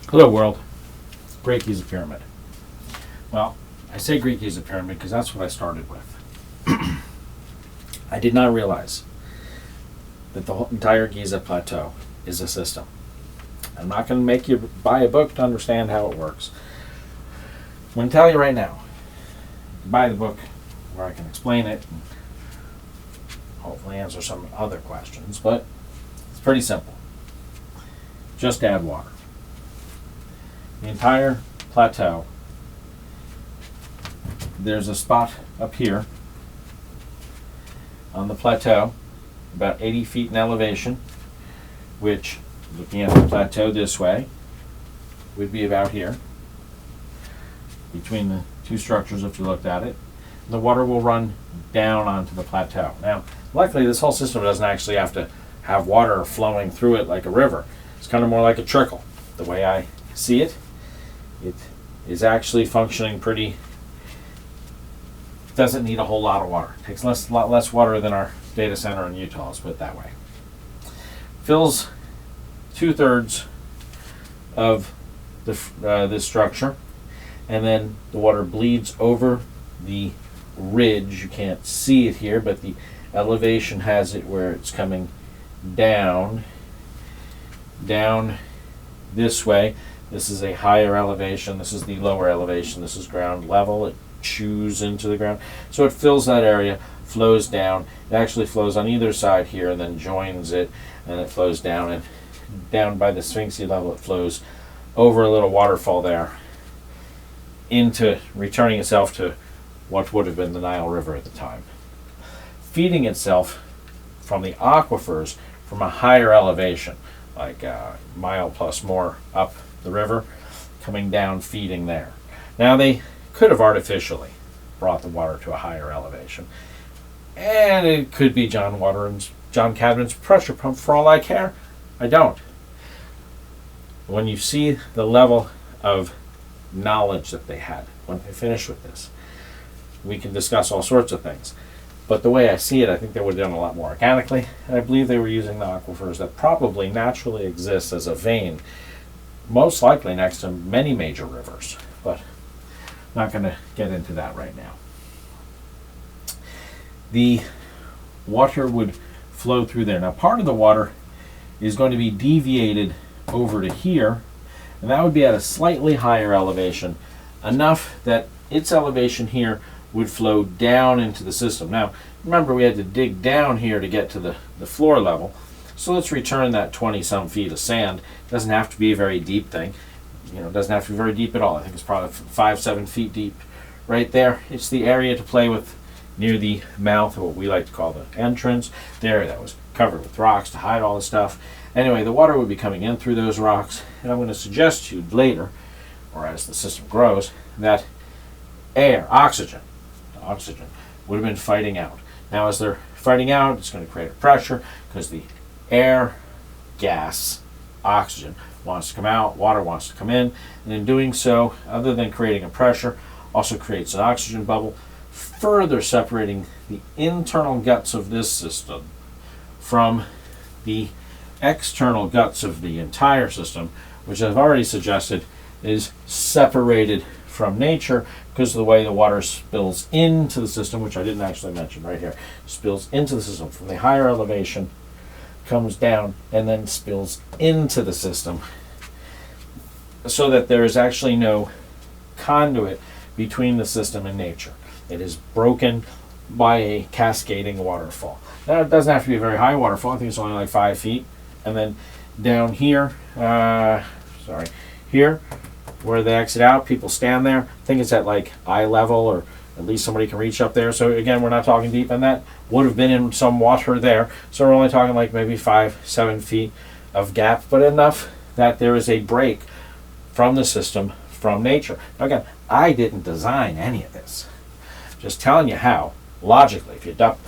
Hello world, Great Giza Pyramid. Well, I say Great Giza Pyramid because that's what I started with. I did not realize that the whole entire Giza Plateau is a system. I'm not going to make you buy a book to understand how it works. I'm going to tell you right now, buy the book where I can explain it and hopefully answer some other questions, but it's pretty simple. Just add water. The entire plateau, there's a spot up here on the plateau, about 80 feet in elevation, which, looking at the plateau this way, would be about here, between the two structures if you looked at it. The water will run down onto the plateau. Now, luckily this whole system doesn't actually have to have water flowing through it like a river. It's kind of more like a trickle. The way I see it, it is actually functioning pretty, doesn't need a whole lot of water. It takes a lot less water than our data center in Utah, let's put it that way. Fills 2/3 of this structure, and then the water bleeds over the ridge. You can't see it here, but the elevation has it where it's coming down this way. This is a higher elevation, this is the lower elevation, this is ground level. It chews into the ground, so it fills that area, flows down. It actually flows on either side here and then joins it, and it flows down, and down by the Sphinxy level it flows over a little waterfall there into returning itself to what would have been the Nile River at the time, feeding itself from the aquifers from a higher elevation, like a mile plus more up the river, coming down, feeding there. Now they could have artificially brought the water to a higher elevation, and it could be John Cadman's pressure pump for all I care. I don't. When you see the level of knowledge that they had when they finished with this, we can discuss all sorts of things. But the way I see it, I think they would have done a lot more organically, and I believe they were using the aquifers that probably naturally exist as a vein, most likely next to many major rivers, but not going to get into that right now. The water would flow through there. Now part of the water is going to be deviated over to here, and that would be at a slightly higher elevation, enough that its elevation here would flow down into the system. Now remember, we had to dig down here to get to the floor level, so let's return that 20 some feet of sand. It doesn't have to be a very deep thing, it doesn't have to be very deep at all. I think it's probably 5-7 feet deep right there. It's the area to play with near the mouth, or what we like to call the entrance there, that was covered with rocks to hide all the stuff. Anyway, the water would be coming in through those rocks, and I'm going to suggest to you later, or as the system grows, that oxygen would have been fighting out. Now as they're fighting out, it's going to create a pressure, because the air, gas, oxygen wants to come out, water wants to come in, and in doing so, other than creating a pressure, also creates an oxygen bubble, further separating the internal guts of this system from the external guts of the entire system, which I've already suggested is separated from nature because of the way the water spills into the system, which I didn't actually mention right here, spills into the system from the higher elevation, comes down, and then spills into the system, so that there is actually no conduit between the system and nature. It is broken by a cascading waterfall. Now it doesn't have to be a very high waterfall. I think it's only like 5 feet. And then down here, here, where they exit out, people stand there. I think it's at like eye level, or at least somebody can reach up there. So again, we're not talking deep, and that would have been in some water there. So we're only talking like maybe 5-7 feet of gap, but enough that there is a break from the system, from nature. Now again, I didn't design any of this. Just telling you how, logically, if you dump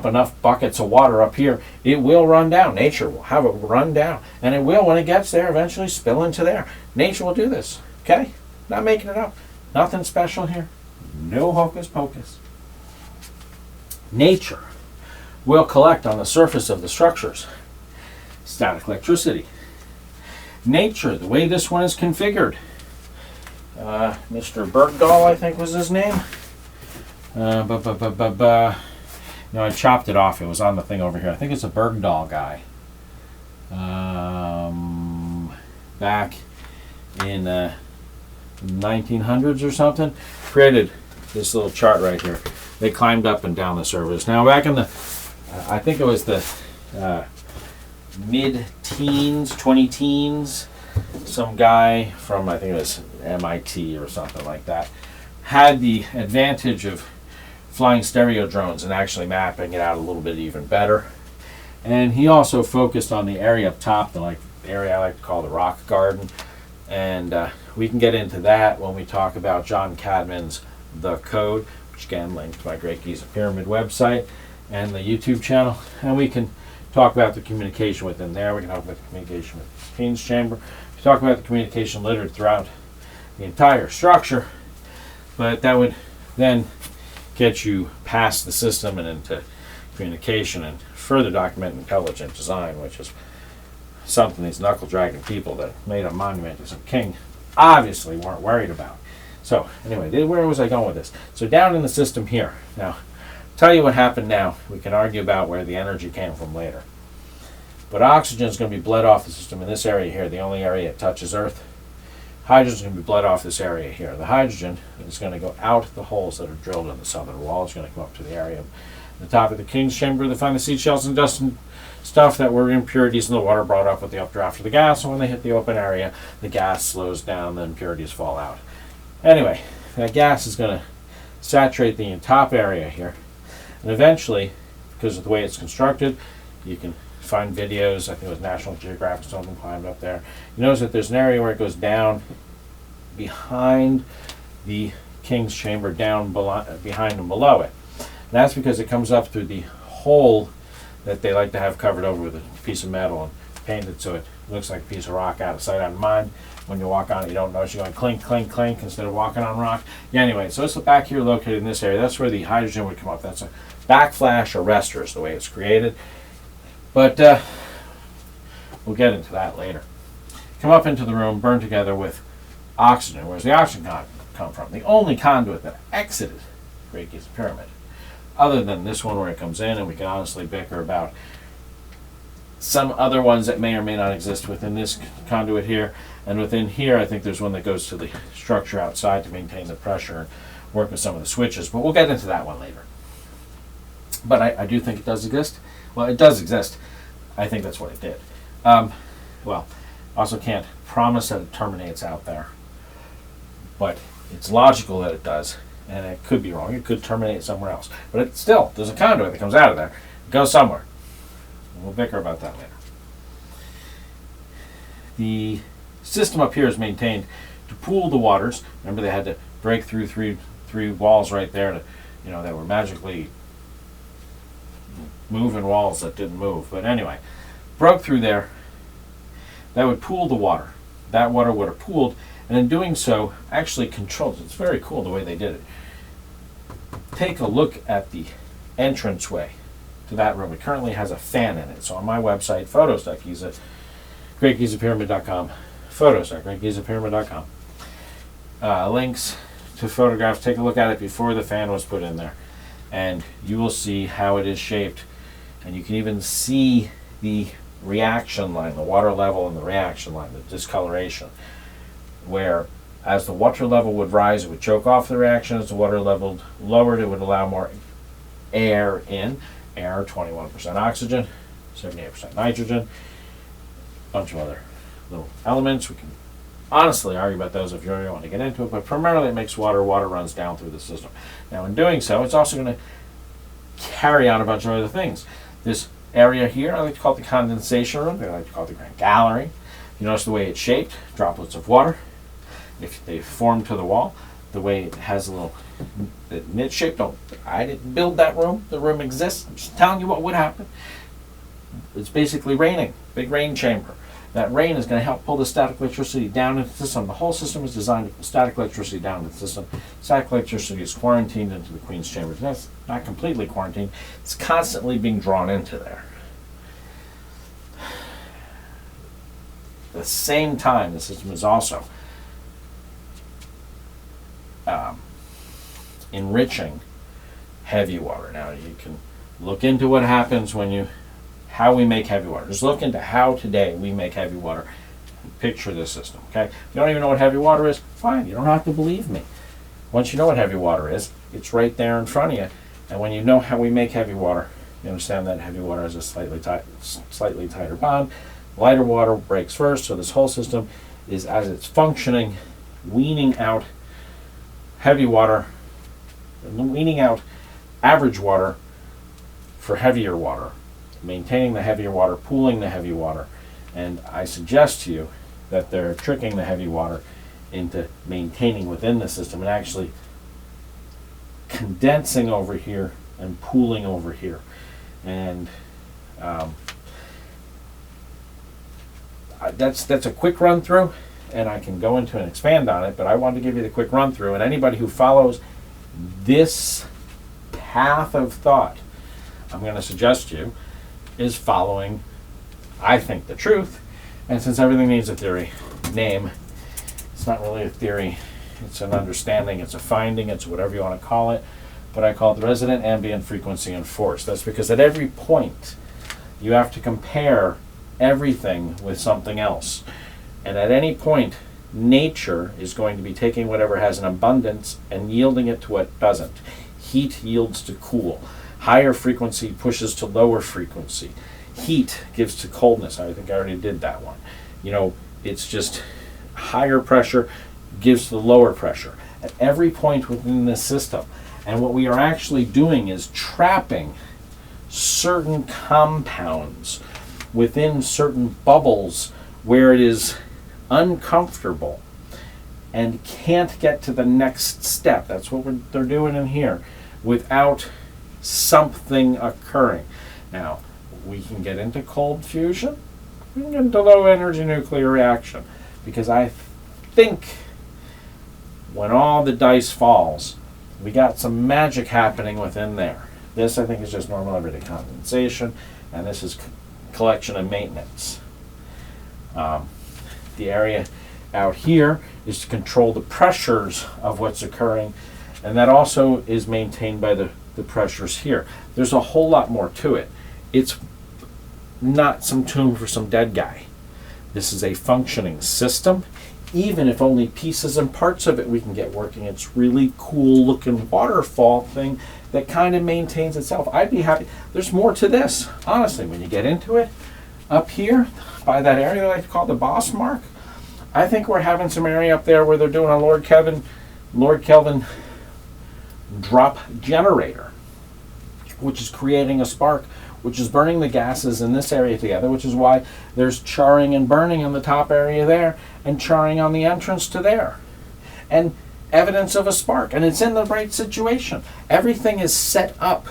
enough buckets of water up here, it will run down. Nature will have it run down, and it will, when it gets there, eventually spill into there. Nature will do this, okay? Not making it up. Nothing special here. No hocus pocus. Nature will collect on the surface of the structures static electricity. nature, the way this one is configured. Mr. Bergdahl, I think was his name. No, I chopped it off. It was on the thing over here. I think it's a Bergdahl guy. Back in 1900s or something, created this little chart right here. They climbed up and down the surface. Now, back in the, I think it was the mid-teens, 20 teens, some guy from, I think it was MIT or something like that, had the advantage of flying stereo drones and actually mapping it out a little bit even better. And he also focused on the area up top, the area I like to call the rock garden. And we can get into that when we talk about John Cadman's The Code, which again linked to my Great Giza Pyramid website and the YouTube channel. And we can talk about the communication within there. We can talk about the communication with the Queen's Chamber. We talk about the communication littered throughout the entire structure. But that would then get you past the system and into communication and further document intelligent design, which is something these knuckle-dragging people that made a monument to some king obviously weren't worried about. So anyway, where was I going with this? So down in the system here. Now, tell you what happened now. We can argue about where the energy came from later. But oxygen is going to be bled off the system in this area here, the only area it touches Earth. Hydrogen is going to be bled off this area here. The hydrogen is going to go out the holes that are drilled in the southern wall. It's going to come up to the area at the top of the King's Chamber. They find the seashells and dust and stuff that were impurities in the water brought up with the updraft of the gas. And when they hit the open area, the gas slows down, the impurities fall out. Anyway, that gas is going to saturate the top area here. And eventually, because of the way it's constructed, you can find videos. I think it was National Geographic, someone climbed up there. You notice that there's an area where it goes down behind the King's Chamber, down behind and below it. And that's because it comes up through the hole that they like to have covered over with a piece of metal and painted so it looks like a piece of rock out of sight, out of mind. When you walk on it, you don't notice you're going clink, clink, clink instead of walking on rock. Yeah, anyway, so it's back here located in this area. That's where the hydrogen would come up. That's a backflash arrestor is the way it's created. But we'll get into that later. Come up into the room, burn together with oxygen. Where's the oxygen come from? The only conduit that exited Great Giza Pyramid, other than this one where it comes in, and we can honestly bicker about some other ones that may or may not exist within this conduit here. And within here, I think there's one that goes to the structure outside to maintain the pressure and work with some of the switches. But we'll get into that one later. But I do think it does exist. Well, it does exist. I think that's what it did. Well, also can't promise that it terminates out there. But it's logical that it does. And it could be wrong. It could terminate somewhere else. But it's still, there's a conduit that comes out of there. It goes somewhere. We'll bicker about that later. The system up here is maintained to pool the waters. Remember, they had to break through three walls right there to, that were magically moving walls that didn't move. But anyway, broke through there. That would pool the water. That water would have pooled, and in doing so, actually controls. It's very cool the way they did it. Take a look at the entranceway to that room. It currently has a fan in it. So on my website, photos.giza, greatgizapyramid.com, photos.greatgizapyramid.com, links to photographs. Take a look at it before the fan was put in there, and you will see how it is shaped. And you can even see the reaction line, the water level and the reaction line, the discoloration, where as the water level would rise, it would choke off the reaction. As the water level lowered, it would allow more air in. Air, 21% oxygen, 78% nitrogen, a bunch of other little elements. We can honestly argue about those if you really want to get into it, but primarily it makes water runs down through the system. Now, in doing so, it's also going to carry on a bunch of other things. This area here, I like to call it the condensation room. I like to call it the Grand Gallery. You notice the way it's shaped, droplets of water. If they form to the wall, the way it has a little knit shape. I didn't build that room. The room exists. I'm just telling you what would happen. It's basically raining. Big rain chamber. That rain is going to help pull the static electricity down into the system. The whole system is designed to pull static electricity down into the system. Static electricity is quarantined into the Queen's Chamber. That's not completely quarantined. It's constantly being drawn into there. the same time, the system is also enriching heavy water. Now you can look into what happens how we make heavy water. Just look into how today we make heavy water. Picture this system, okay? If you don't even know what heavy water is, fine, you don't have to believe me. Once you know what heavy water is, it's right there in front of you. And when you know how we make heavy water, you understand that heavy water has a slightly tighter bond. Lighter water breaks first, so this whole system is, as it's functioning, weaning out heavy water, weaning out average water for heavier water, maintaining the heavier water, pooling the heavy water. And I suggest to you that they're tricking the heavy water into maintaining within the system and actually condensing over here and pooling over here. And that's a quick run through, and I can go into and expand on it, but I wanted to give you the quick run through. And anybody who follows this path of thought, I'm going to suggest to you, is following, I think, the truth. And since everything needs a theory name, it's not really a theory, it's an understanding, it's a finding, it's whatever you want to call it, but I call it the resident ambient frequency and force. That's because at every point you have to compare everything with something else. And at any point, nature is going to be taking whatever has an abundance and yielding it to what doesn't. Heat yields to cool. Higher frequency pushes to lower frequency. Heat gives to coldness. I think I already did that one. You know, it's just higher pressure gives to the lower pressure at every point within this system. And what we are actually doing is trapping certain compounds within certain bubbles where it is uncomfortable and can't get to the next step. That's what they're doing in here without something occurring. Now, we can get into cold fusion, we can get into low energy nuclear reaction, because I think when all the dice falls, we got some magic happening within there. This, I think, is just normal everyday condensation, and this is collection and maintenance. The area out here is to control the pressures of what's occurring, and that also is maintained by the pressures here. There's a whole lot more to it. It's not some tune for some dead guy. This is a functioning system. Even if only pieces and parts of it we can get working, it's really cool looking waterfall thing that kind of maintains itself. I'd be happy. There's more to this, honestly, when you get into it. Up here, by that area I like to call the boss mark, I think we're having some area up there where they're doing a Lord Kelvin drop generator, which is creating a spark, which is burning the gases in this area together, which is why there's charring and burning in the top area there and charring on the entrance to there. And evidence of a spark, and it's in the right situation. Everything is set up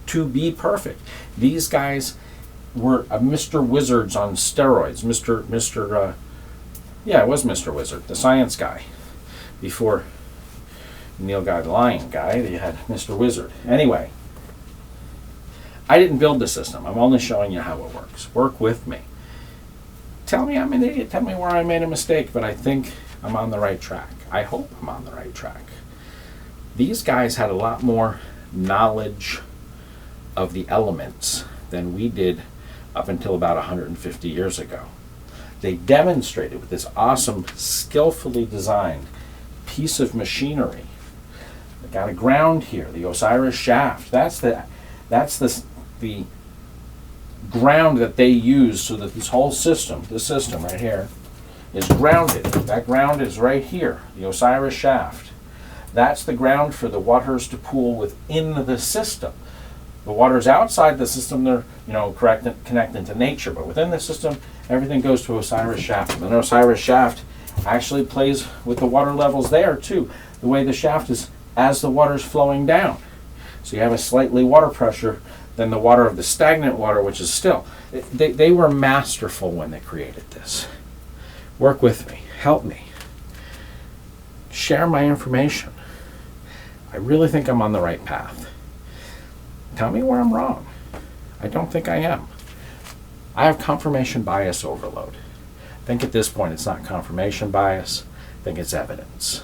to be perfect. These guys were Mr. Wizards on steroids. It was Mr. Wizard, the science guy. Before Neil Guy the Lion guy, they had Mr. Wizard. Anyway, I didn't build the system. I'm only showing you how it works. Work with me. Tell me I'm an idiot. Tell me where I made a mistake, but I think I'm on the right track. I hope I'm on the right track. These guys had a lot more knowledge of the elements than we did up until about 150 years ago. They demonstrated with this awesome, skillfully designed piece of machinery. They got a ground here, the Osiris shaft. That's the ground that they use so that this whole system, this system right here, is grounded. That ground is right here, the Osiris shaft. That's the ground for the waters to pool within the system. The waters outside the system, they're connected to nature, but within the system, everything goes to Osiris shaft. And the Osiris shaft actually plays with the water levels there too. The way the shaft is as the water's flowing down. So you have a slightly water pressure than the water of the stagnant water, which is still. They were masterful when they created this. Work with me. Help me. Share my information. I really think I'm on the right path. Tell me where I'm wrong. I don't think I am. I have confirmation bias overload. I think at this point it's not confirmation bias, I think it's evidence.